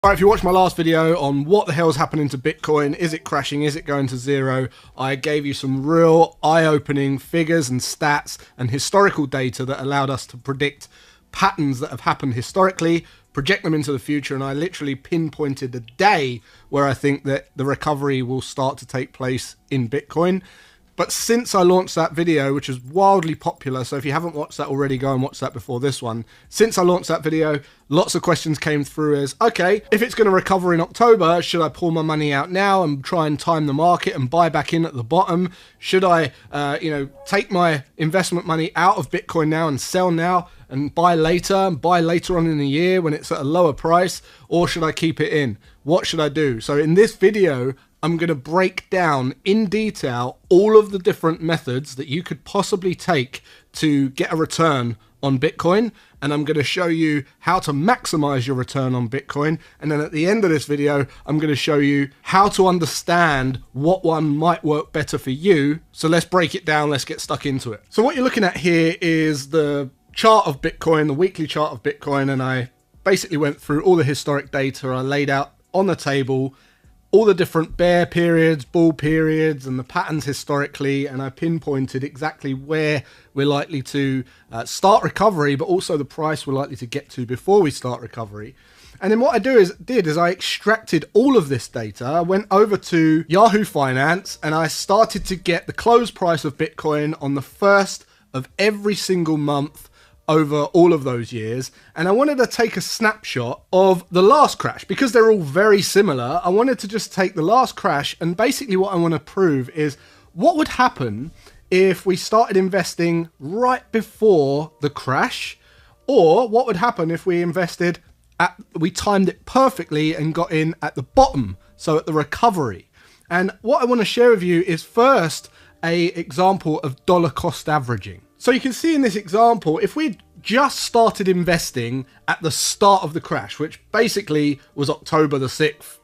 Alright, if you watched my last video on what the hell is happening to Bitcoin, is it crashing, is it going to zero, I gave you some real eye-opening figures and stats and historical data that allowed us to predict patterns that have happened historically, project them into the future, and I literally pinpointed the day where I think that the recovery will start to take place in Bitcoin. But since I launched that video, which is wildly popular, so if you haven't watched that already, go and watch that before this one. Since I launched that video, lots of questions came through as, okay, if it's going to recover in October, should I pull my money out now and try and time the market and buy back in at the bottom? Should I, take my investment money out of Bitcoin now and sell now and buy later on in the year when it's at a lower price? Or should I keep it in? What should I do? So in this video, I'm going to break down in detail all of the different methods that you could possibly take to get a return on Bitcoin. And I'm going to show you how to maximize your return on Bitcoin. And then at the end of this video, I'm going to show you how to understand what one might work better for you. So let's break it down. Let's get stuck into it. So what you're looking at here is the chart of Bitcoin, the weekly chart of Bitcoin. And I basically went through all the historic data I laid out on the table, all the different bear periods, bull periods, and the patterns historically, and I pinpointed exactly where we're likely to start recovery, but also the price we're likely to get to before we start recovery. And then what I did is I extracted all of this data. I went over to Yahoo Finance, and I started to get the close price of Bitcoin on the first of every single month over all of those years, and I wanted to take a snapshot of the last crash because they're all very similar. I wanted to just take the last crash, and basically what I want to prove is what would happen if we started investing right before the crash, or what would happen if we we timed it perfectly and got in at the bottom, so at the recovery. And what I want to share with you is first a example of dollar cost averaging. So you can see in this example, if we just started investing at the start of the crash, which basically was October the 6th,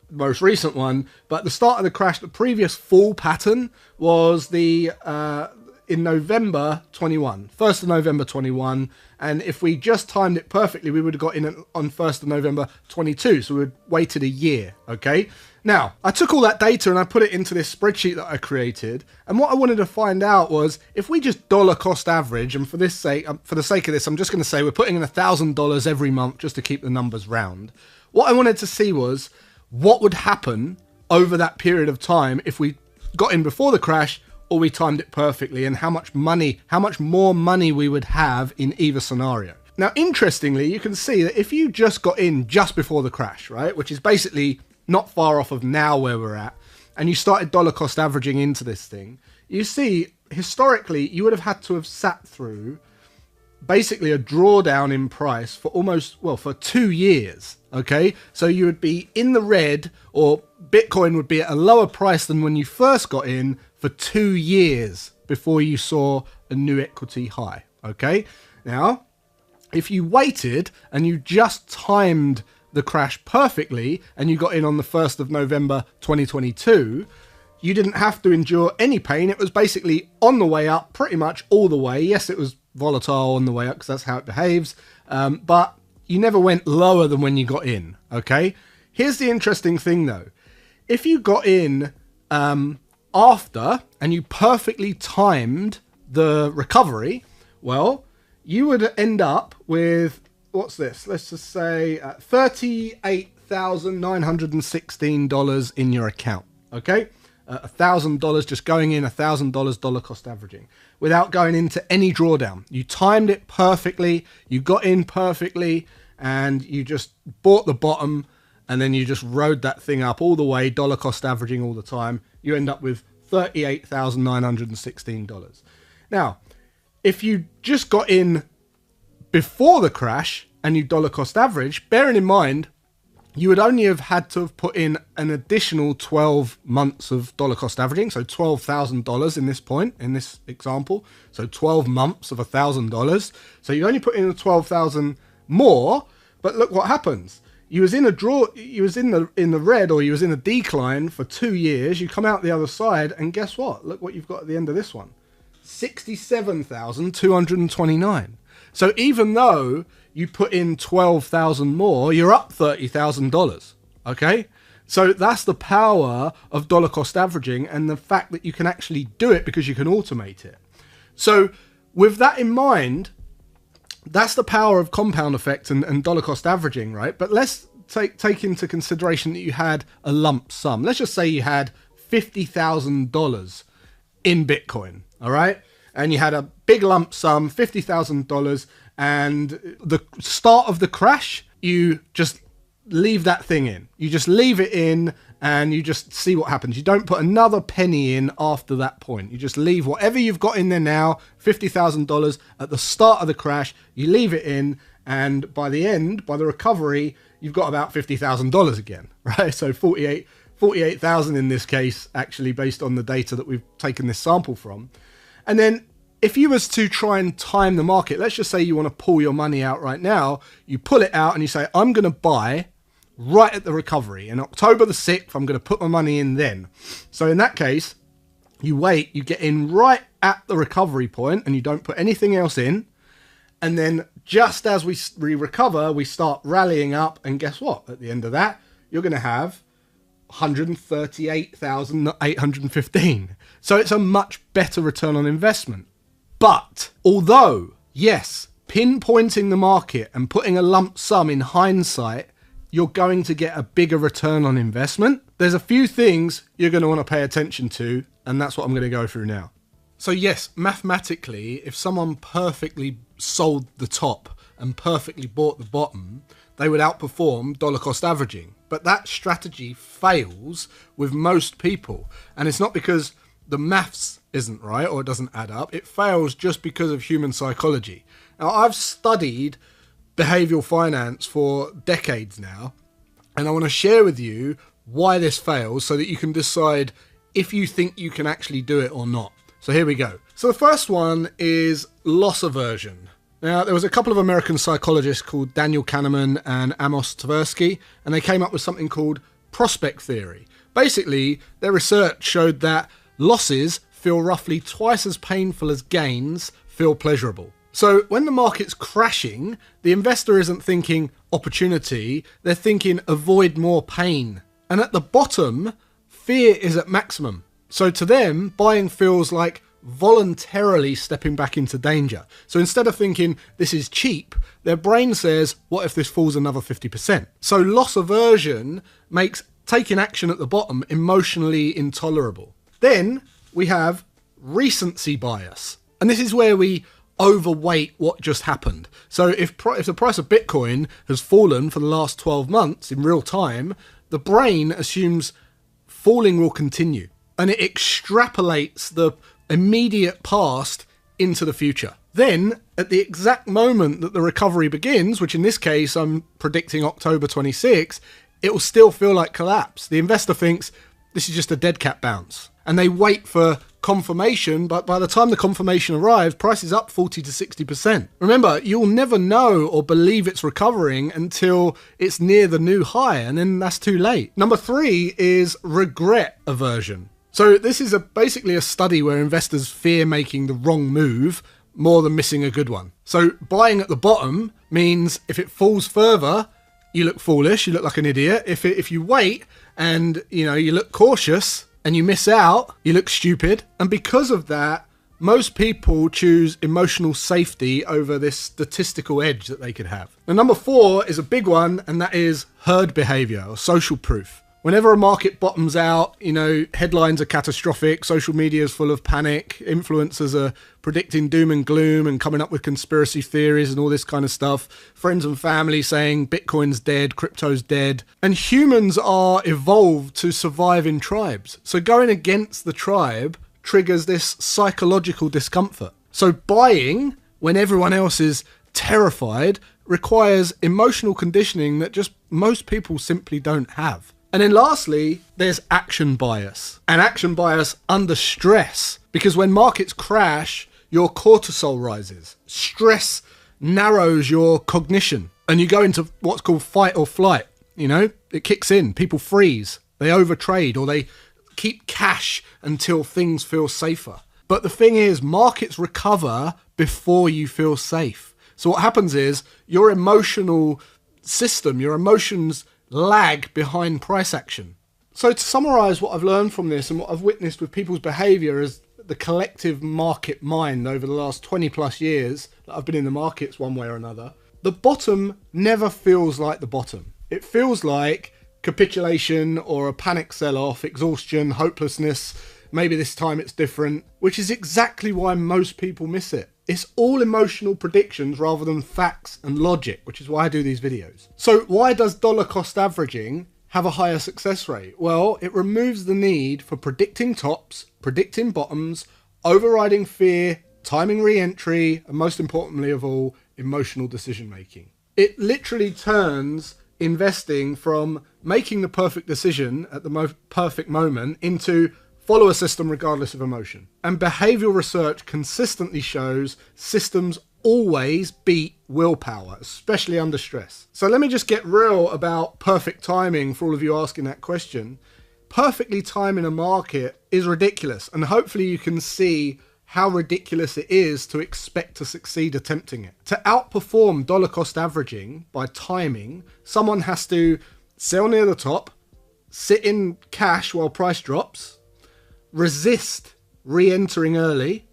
most recent one, but the start of the crash, the previous full pattern was in November 21, 1st of November 21. And if we just timed it perfectly, we would have got in on 1st of November 22. So we'd waited a year, okay? Now, I took all that data and I put it into this spreadsheet that I created. And what I wanted to find out was if we just dollar cost average, and for the sake of this, I'm just going to say we're putting in $1,000 every month just to keep the numbers round. What I wanted to see was what would happen over that period of time if we got in before the crash or we timed it perfectly, and how much more money we would have in either scenario. Now, interestingly, you can see that if you just got in just before the crash, right, which is basically not far off of now where we're at, and you started dollar cost averaging into this thing, you see, historically, you would have had to have sat through basically a drawdown in price for for 2 years, okay? So you would be in the red, or Bitcoin would be at a lower price than when you first got in for 2 years before you saw a new equity high, okay? Now, if you waited and you just timed the crash perfectly and you got in on the 1st of November 2022, you didn't have to endure any pain. It was basically on the way up pretty much all the way. Yes, it was volatile on the way up because that's how it behaves, but you never went lower than when you got in, okay? Here's the interesting thing though. If you got in after and you perfectly timed the recovery, well, you would end up with, what's this? Let's just say $38,916 in your account, okay? $1,000 just going in, $1,000 dollar cost averaging without going into any drawdown. You timed it perfectly, you got in perfectly, and you just bought the bottom, and then you just rode that thing up all the way, dollar cost averaging all the time. You end up with $38,916. Now, if you just got in before the crash and you dollar cost average, bearing in mind, you would only have had to have put in an additional 12 months of dollar cost averaging. So $12,000 in this example. So 12 months of $1,000. So you only put in the 12,000 more, but look what happens. You was in the red, or you was in a decline for 2 years. You come out the other side, and guess what? Look what you've got at the end of this one. 67,229. So even though you put in 12,000 more, you're up $30,000. Okay? So that's the power of dollar cost averaging and the fact that you can actually do it because you can automate it. So with that in mind, that's the power of compound effect and dollar cost averaging, right? But let's take into consideration that you had a lump sum. Let's just say you had $50,000 in Bitcoin, all right? And you had a big lump sum, $50,000, and the start of the crash, you just leave that thing in. You just leave it in and you just see what happens. You don't put another penny in after that point. You just leave whatever you've got in there now, $50,000 at the start of the crash, you leave it in, and by the end, by the recovery, you've got about $50,000 again, right? So 48,000 in this case, actually, based on the data that we've taken this sample from. And then if you was to try and time the market, let's just say you want to pull your money out right now, you pull it out and you say, I'm going to buy right at the recovery. In October the 6th, I'm going to put my money in then. So in that case, you wait, you get in right at the recovery point and you don't put anything else in. And then just as we recover, we start rallying up. And guess what? At the end of that, you're going to have 138,815. So it's a much better return on investment. But although, yes, pinpointing the market and putting a lump sum in hindsight, you're going to get a bigger return on investment, there's a few things you're going to want to pay attention to, and that's what I'm going to go through now. So yes, mathematically, if someone perfectly sold the top and perfectly bought the bottom, they would outperform dollar cost averaging. But that strategy fails with most people. And it's not because the maths isn't right or it doesn't add up. It fails just because of human psychology. Now, I've studied behavioral finance for decades now, and I want to share with you why this fails so that you can decide if you think you can actually do it or not. So here we go. So the first one is loss aversion. Now, there was a couple of American psychologists called Daniel Kahneman and Amos Tversky, and they came up with something called prospect theory. Basically, their research showed that losses feel roughly twice as painful as gains feel pleasurable. So when the market's crashing, the investor isn't thinking opportunity, they're thinking avoid more pain. And at the bottom, fear is at maximum. So to them, buying feels like voluntarily stepping back into danger. So instead of thinking this is cheap, their brain says, what if this falls another 50%? So loss aversion makes taking action at the bottom emotionally intolerable. Then we have recency bias. And this is where we overweight what just happened. So if the price of Bitcoin has fallen for the last 12 months in real time, the brain assumes falling will continue. And it extrapolates the immediate past into the future. Then, at the exact moment that the recovery begins, which in this case I'm predicting October 26, it will still feel like collapse. The investor thinks this is just a dead cat bounce. And they wait for confirmation, but by the time the confirmation arrives, price is up 40 to 60%. Remember, you'll never know or believe it's recovering until it's near the new high, and then that's too late. Number 3 is regret aversion. So this is basically a study where investors fear making the wrong move more than missing a good one. So buying at the bottom means if it falls further, you look foolish, you look like an idiot. If you wait and you look cautious and you miss out, you look stupid. And because of that, most people choose emotional safety over this statistical edge that they could have. Now, number 4 is a big one, and that is herd behavior or social proof. Whenever a market bottoms out, headlines are catastrophic, social media is full of panic, influencers are predicting doom and gloom and coming up with conspiracy theories and all this kind of stuff. Friends and family saying Bitcoin's dead, crypto's dead. And humans are evolved to survive in tribes. So going against the tribe triggers this psychological discomfort. So buying when everyone else is terrified requires emotional conditioning that just most people simply don't have. And then lastly, there's action bias. And action bias under stress. Because when markets crash, your cortisol rises. Stress narrows your cognition. And you go into what's called fight or flight. It kicks in. People freeze. They overtrade or they keep cash until things feel safer. But the thing is, markets recover before you feel safe. So what happens is your emotional system, your emotions lag behind price action. So to summarize what I've learned from this and what I've witnessed with people's behavior as the collective market mind over the last 20 plus years that I've been in the markets one way or another, the bottom never feels like the bottom. It feels like capitulation or a panic sell-off, exhaustion, hopelessness. Maybe this time it's different, which is exactly why most people miss it. It's all emotional predictions rather than facts and logic, which is why I do these videos. So why does dollar cost averaging have a higher success rate? Well, it removes the need for predicting tops, predicting bottoms, overriding fear, timing re-entry, and most importantly of all, emotional decision making. It literally turns investing from making the perfect decision at the most perfect moment into follow a system regardless of emotion. And behavioral research consistently shows systems always beat willpower, especially under stress. So let me just get real about perfect timing for all of you asking that question. Perfectly timing a market is ridiculous, and hopefully you can see how ridiculous it is to expect to succeed attempting it. To outperform dollar cost averaging by timing, someone has to sell near the top, sit in cash while price drops, resist re-entering early,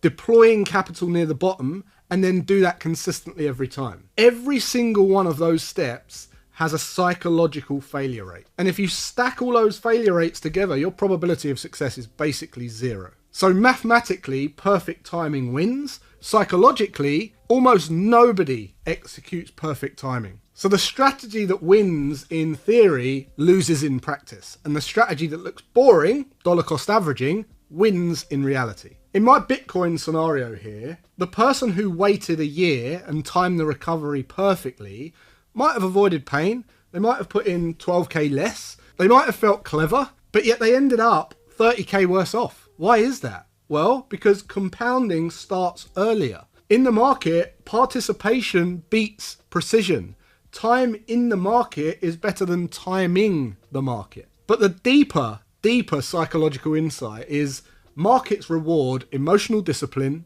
deploying capital near the bottom, and then do that consistently every time. Every single one of those steps has a psychological failure rate. And if you stack all those failure rates together, your probability of success is basically zero. So mathematically, perfect timing wins. Psychologically, almost nobody executes perfect timing. So the strategy that wins in theory loses in practice. And the strategy that looks boring, dollar cost averaging, wins in reality. In my Bitcoin scenario here, the person who waited a year and timed the recovery perfectly might have avoided pain. They might have put in 12k less. They might have felt clever, but yet they ended up 30k worse off. Why is that? Well, because compounding starts earlier. In the market, participation beats precision. Time in the market is better than timing the market. But the deeper psychological insight is markets reward emotional discipline,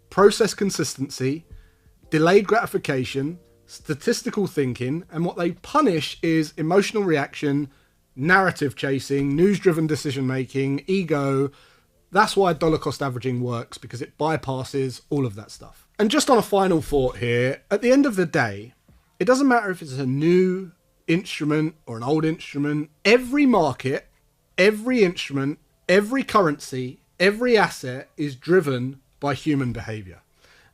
process consistency, delayed gratification, statistical thinking, and what they punish is emotional reaction, narrative chasing, news-driven decision making, ego. That's why dollar cost averaging works, because it bypasses all of that stuff. And just on a final thought here, at the end of the day, it doesn't matter if it's a new instrument or an old instrument. Every market, every instrument, every currency, every asset is driven by human behavior.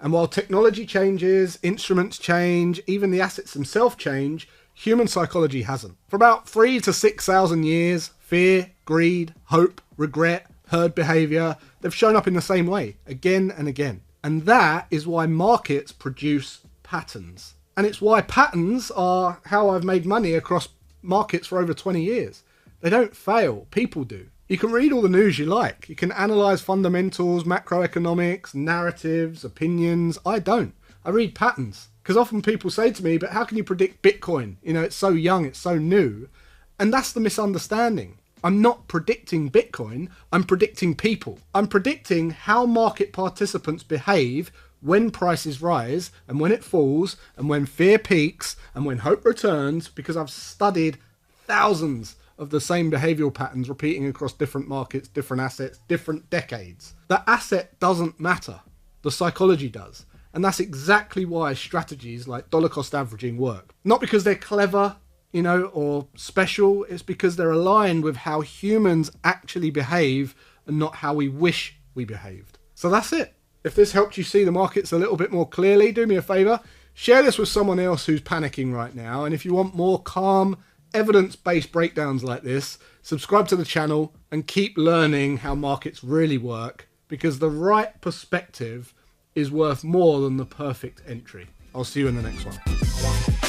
And while technology changes, instruments change, even the assets themselves change, human psychology hasn't. For about 3,000 to 6,000 years, fear, greed, hope, regret, herd behavior, they've shown up in the same way again and again. And that is why markets produce patterns. And it's why patterns are how I've made money across markets for over 20 years. They don't fail, people do. You can read all the news you like. You can analyze fundamentals, macroeconomics, narratives, opinions. I don't. I read patterns. Because often people say to me, but how can you predict Bitcoin? You know, it's so young, it's so new. And that's the misunderstanding. I'm not predicting Bitcoin, I'm predicting people. I'm predicting how market participants behave when prices rise and when it falls and when fear peaks and when hope returns, because I've studied thousands of the same behavioral patterns repeating across different markets, different assets, different decades. The asset doesn't matter. The psychology does. And that's exactly why strategies like dollar cost averaging work. Not because they're clever, you know, or special. It's because they're aligned with how humans actually behave and not how we wish we behaved. So that's it. If this helped you see the markets a little bit more clearly, do me a favor, share this with someone else who's panicking right now. And if you want more calm, evidence-based breakdowns like this, subscribe to the channel and keep learning how markets really work, because the right perspective is worth more than the perfect entry. I'll see you in the next one.